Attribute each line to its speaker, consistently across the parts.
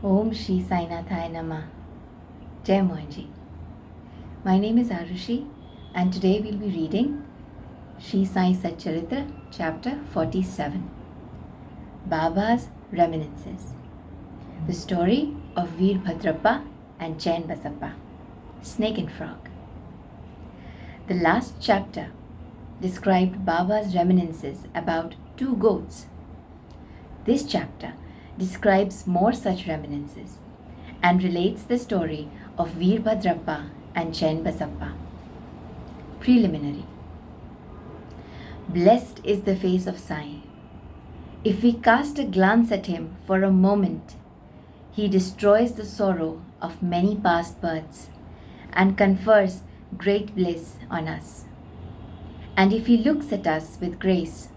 Speaker 1: Om Shri Sai Nama. Jai Mohanji. My name is Arushi and today we'll be reading Sri Sai Satcharitra, chapter 47. Baba's Reminiscences. The story of Veerbhadrappa and Chain Basappa, Snake and Frog. The last chapter described Baba's reminiscences about 2 goats. This chapter describes more such reminiscences and relates the story of Veerbhadrappa and Chain Basappa. Preliminary. Blessed is the face of Sai. If we cast a glance at him for a moment, he destroys the sorrow of many past births and confers great bliss on us. And if he looks at us with grace,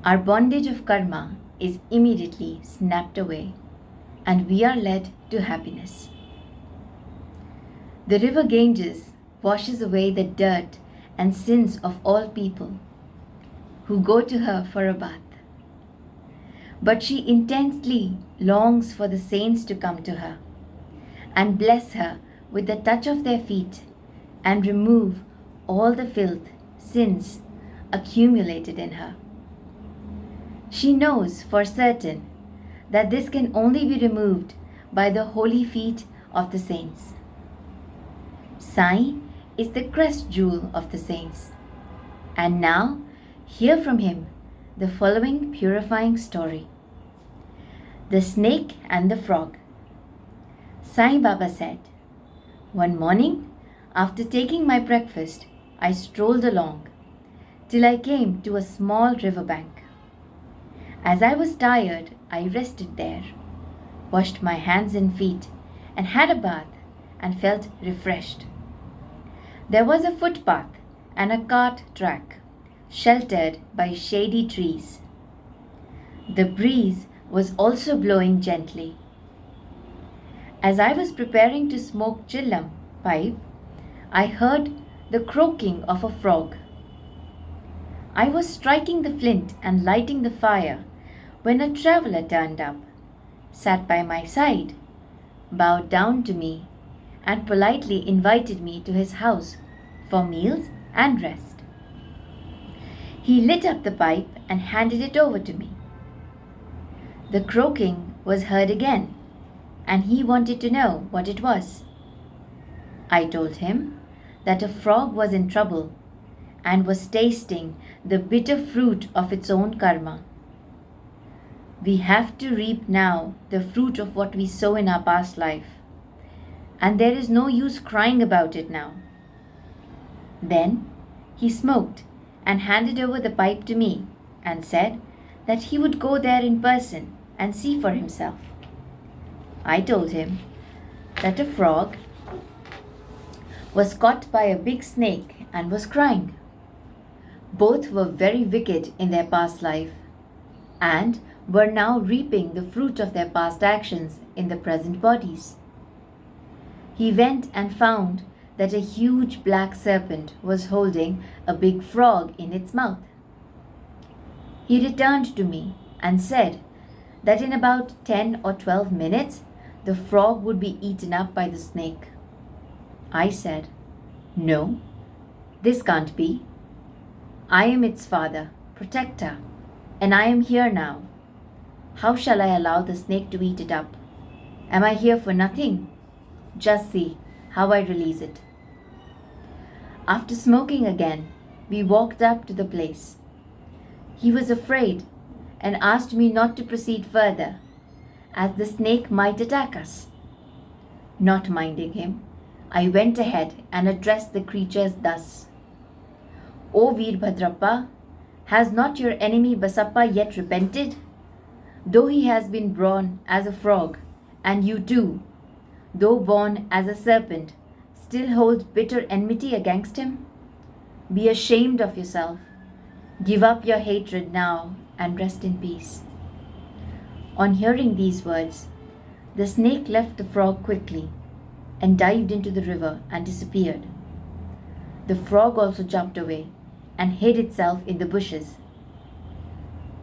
Speaker 1: our bondage of karma is immediately snapped away and we are led to happiness. The river Ganges washes away the dirt and sins of all people who go to her for a bath. But she intensely longs for the saints to come to her and bless her with the touch of their feet and remove all the filth, sins accumulated in her. She knows for certain that this can only be removed by the holy feet of the saints. Sai is the crest jewel of the saints. And now, hear from him the following purifying story. The Snake and the Frog. Sai Baba said, "One morning, after taking my breakfast, I strolled along till I came to a small riverbank. As I was tired, I rested there, washed my hands and feet, and had a bath, and felt refreshed. There was a footpath and a cart track, sheltered by shady trees. The breeze was also blowing gently. As I was preparing to smoke chillam pipe, I heard the croaking of a frog. I was striking the flint and lighting the fire when a traveller turned up, sat by my side, bowed down to me, and politely invited me to his house for meals and rest. He lit up the pipe and handed it over to me. The croaking was heard again, and he wanted to know what it was. I told him that a frog was in trouble and was tasting the bitter fruit of its own karma. We have to reap now the fruit of what we sow in our past life, and there is no use crying about it now." Then he smoked and handed over the pipe to me and said that he would go there in person and see for himself. I told him that a frog was caught by a big snake and was crying. Both were very wicked in their past life and were now reaping the fruit of their past actions in the present bodies. He went and found that a huge black serpent was holding a big frog in its mouth. He returned to me and said that in about 10 or 12 minutes the frog would be eaten up by the snake. I said, "No, this can't be. I am its father, protector, and I am here now. How shall I allow the snake to eat it up? Am I here for nothing? Just see how I release it." After smoking again, we walked up to the place. He was afraid and asked me not to proceed further, as the snake might attack us. Not minding him, I went ahead and addressed the creatures thus: "O Veerbhadrappa, has not your enemy Basappa yet repented? Though he has been born as a frog, and you too, though born as a serpent, still hold bitter enmity against him? Be ashamed of yourself. Give up your hatred now and rest in peace." On hearing these words, the snake left the frog quickly and dived into the river and disappeared. The frog also jumped away and hid itself in the bushes.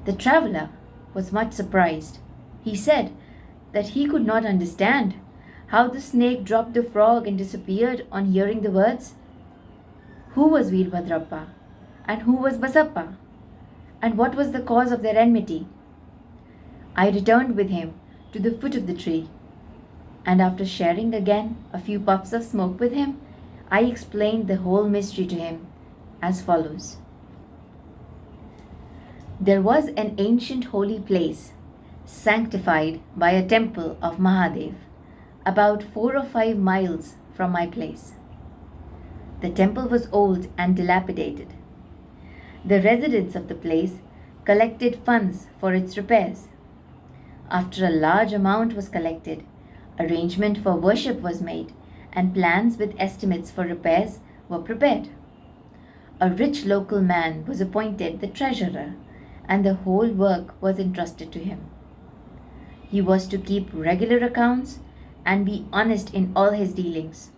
Speaker 1: The traveller was much surprised. He said that he could not understand how the snake dropped the frog and disappeared on hearing the words. Who was Veerbhadrappa and who was Basappa, and what was the cause of their enmity? I returned with him to the foot of the tree, and after sharing again a few puffs of smoke with him, I explained the whole mystery to him as follows. There was an ancient holy place, sanctified by a temple of Mahadev, about 4 or 5 miles from my place. The temple was old and dilapidated. The residents of the place collected funds for its repairs. After a large amount was collected, arrangement for worship was made, and plans with estimates for repairs were prepared. A rich local man was appointed the treasurer, and the whole work was entrusted to him. He was to keep regular accounts and be honest in all his dealings.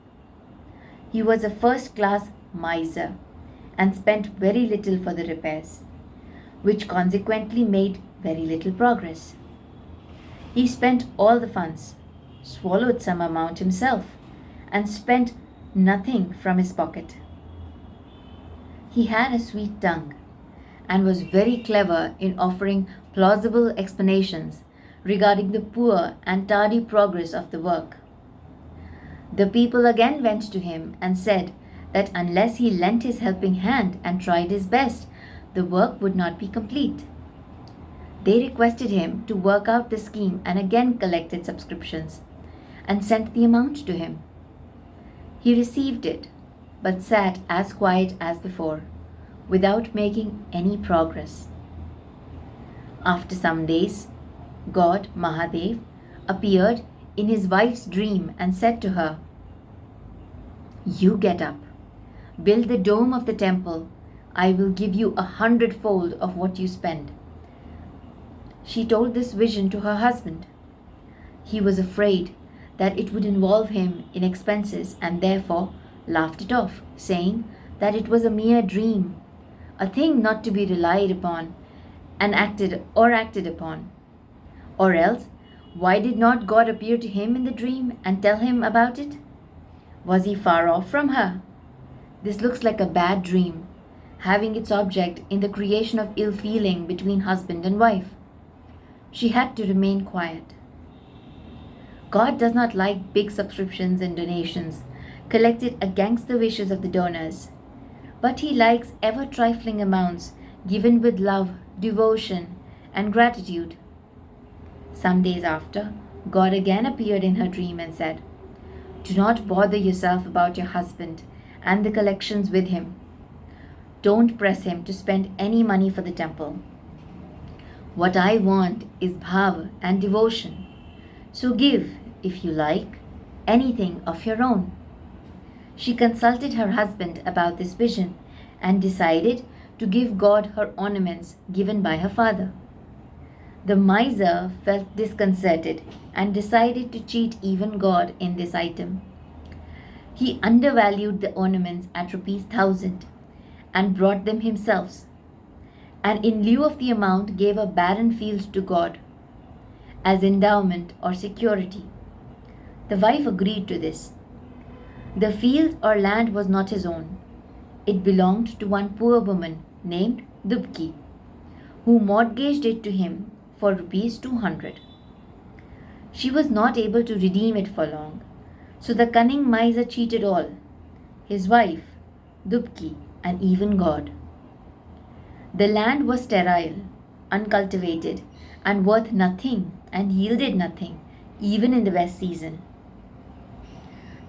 Speaker 1: He was a first-class miser and spent very little for the repairs, which consequently made very little progress. He spent all the funds, swallowed some amount himself, and spent nothing from his pocket. He had a sweet tongue and was very clever in offering plausible explanations regarding the poor and tardy progress of the work. The people again went to him and said that unless he lent his helping hand and tried his best, the work would not be complete. They requested him to work out the scheme and again collected subscriptions and sent the amount to him. He received it, but sat as quiet as before, without making any progress. After some days, God, Mahadev, appeared in his wife's dream and said to her, "You get up, build the dome of the temple. I will give you 100-fold of what you spend." She told this vision to her husband. He was afraid that it would involve him in expenses and therefore laughed it off, saying that it was a mere dream, a thing not to be relied upon and acted upon. Or else, why did not God appear to him in the dream and tell him about it? Was he far off from her? This looks like a bad dream, having its object in the creation of ill feeling between husband and wife. She had to remain quiet. God does not like big subscriptions and donations collected against the wishes of the donors, but he likes ever trifling amounts given with love, devotion, and gratitude. Some days after, God again appeared in her dream and said, "Do not bother yourself about your husband and the collections with him. Don't press him to spend any money for the temple. What I want is bhava and devotion. So give, if you like, anything of your own." She consulted her husband about this vision and decided to give God her ornaments given by her father. The miser felt disconcerted and decided to cheat even God in this item. He undervalued the ornaments at ₹1,000 and brought them himself, and in lieu of the amount gave a barren field to God as endowment or security. The wife agreed to this. The field or land was not his own. It belonged to one poor woman named Dubki, who mortgaged it to him for ₹200. She was not able to redeem it for long, so the cunning miser cheated all, his wife, Dubki, and even God. The land was sterile, uncultivated, and worth nothing, and yielded nothing, even in the best season.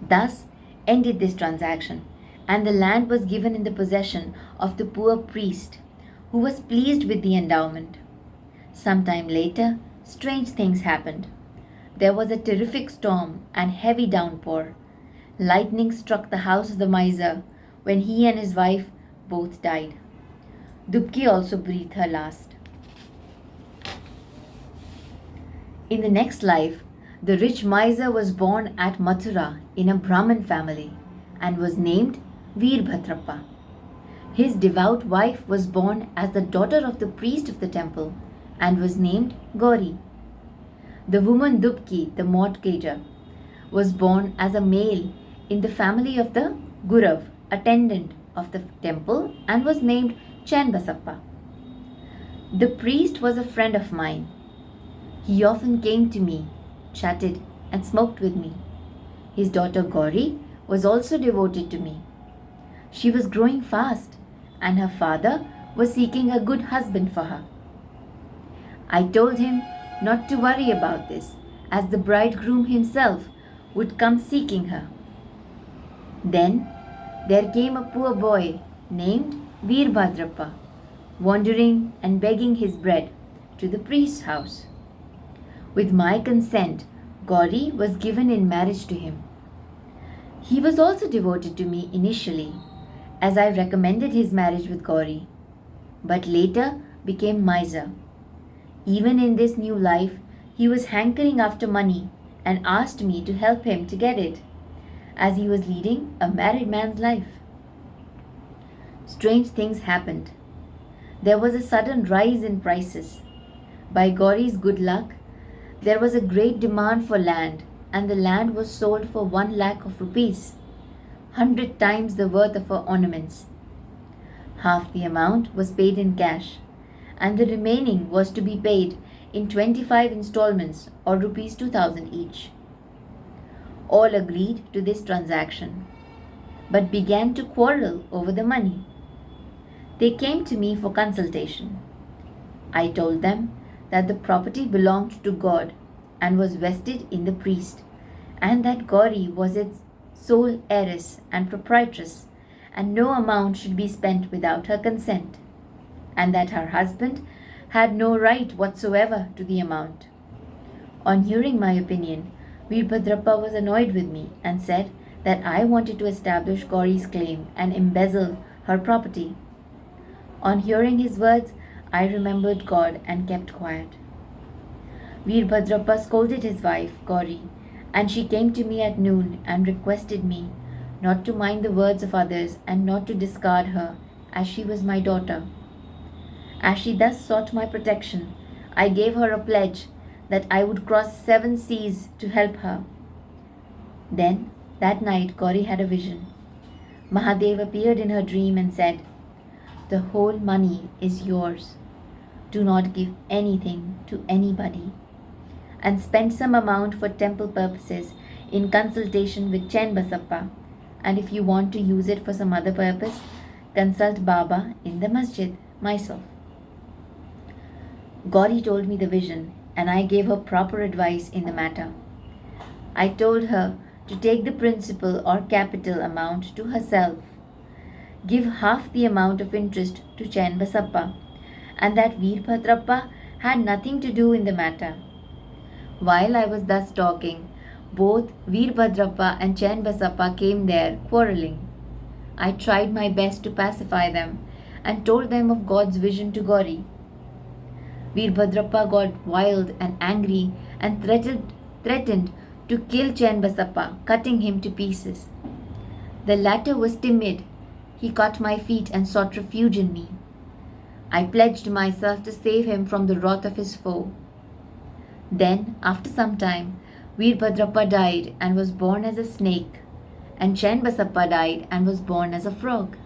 Speaker 1: Thus ended this transaction, and the land was given in the possession of the poor priest, who was pleased with the endowment. Some time later, strange things happened. There was a terrific storm and heavy downpour. Lightning struck the house of the miser when he and his wife both died. Dubki also breathed her last. In the next life, the rich miser was born at Mathura in a Brahmin family and was named Veerbhadrappa. His devout wife was born as the daughter of the priest of the temple and was named Gauri. The woman Dubki, the mortgager, was born as a male in the family of the Gurav, attendant of the temple, and was named Chanbasappa. The priest was a friend of mine. He often came to me, chatted, and smoked with me. His daughter Gauri was also devoted to me. She was growing fast, and her father was seeking a good husband for her. I told him not to worry about this, as the bridegroom himself would come seeking her. Then there came a poor boy named Veerbhadrappa, wandering and begging his bread to the priest's house. With my consent, Gauri was given in marriage to him. He was also devoted to me initially, as I recommended his marriage with Gauri, but later became miser. Even in this new life, he was hankering after money and asked me to help him to get it, as he was leading a married man's life. Strange things happened. There was a sudden rise in prices. By Gauri's good luck, there was a great demand for land, and the land was sold for 1 lakh of rupees, 100 times the worth of her ornaments. Half the amount was paid in cash, and the remaining was to be paid in 25 installments or rupees 2,000 each. All agreed to this transaction, but began to quarrel over the money. They came to me for consultation. I told them that the property belonged to God and was vested in the priest, and that Gauri was its sole heiress and proprietress, and no amount should be spent without her consent, and that her husband had no right whatsoever to the amount. On hearing my opinion, Veerbhadrappa was annoyed with me and said that I wanted to establish Gauri's claim and embezzle her property. On hearing his words, I remembered God and kept quiet. Veerbhadrappa scolded his wife, Gauri, and she came to me at noon and requested me not to mind the words of others and not to discard her, as she was my daughter. As she thus sought my protection, I gave her a pledge that I would cross 7 seas to help her. Then, that night, Gauri had a vision. Mahadev appeared in her dream and said, "The whole money is yours. Do not give anything to anybody, and spend some amount for temple purposes in consultation with Chanbasappa, and if you want to use it for some other purpose, consult Baba in the masjid, myself." Gauri told me the vision, and I gave her proper advice in the matter. I told her to take the principal or capital amount to herself, give half the amount of interest to Chanbasappa, and that Veerbhadrappa had nothing to do in the matter. While I was thus talking, both Veerbhadrappa and Chanbasappa came there quarreling. I tried my best to pacify them and told them of God's vision to Gauri. Veerbhadrappa got wild and angry and threatened to kill Chanbasappa, cutting him to pieces. The latter was timid. He caught my feet and sought refuge in me. I pledged myself to save him from the wrath of his foe. Then, after some time, Veerbhadrappa died and was born as a snake, and Chanbasappa died and was born as a frog.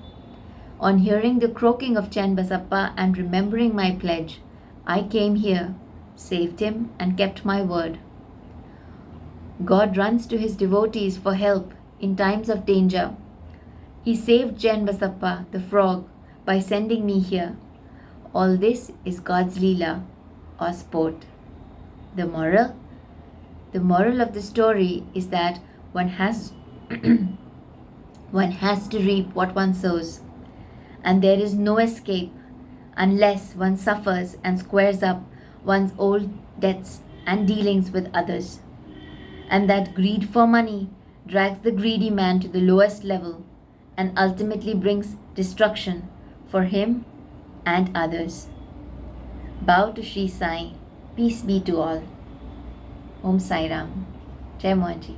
Speaker 1: On hearing the croaking of Chanbasappa and remembering my pledge, I came here, saved him, and kept my word. God runs to his devotees for help in times of danger. He saved Chanbasappa, the frog, by sending me here. All this is God's Leela, or sport. The moral? The moral of the story is that one has to reap what one sows, and there is no escape unless one suffers and squares up one's old debts and dealings with others, and that greed for money drags the greedy man to the lowest level and ultimately brings destruction for him and others. Bow to Sri Sai. Peace be to all. Om Sai Ram. Jai Mohanji.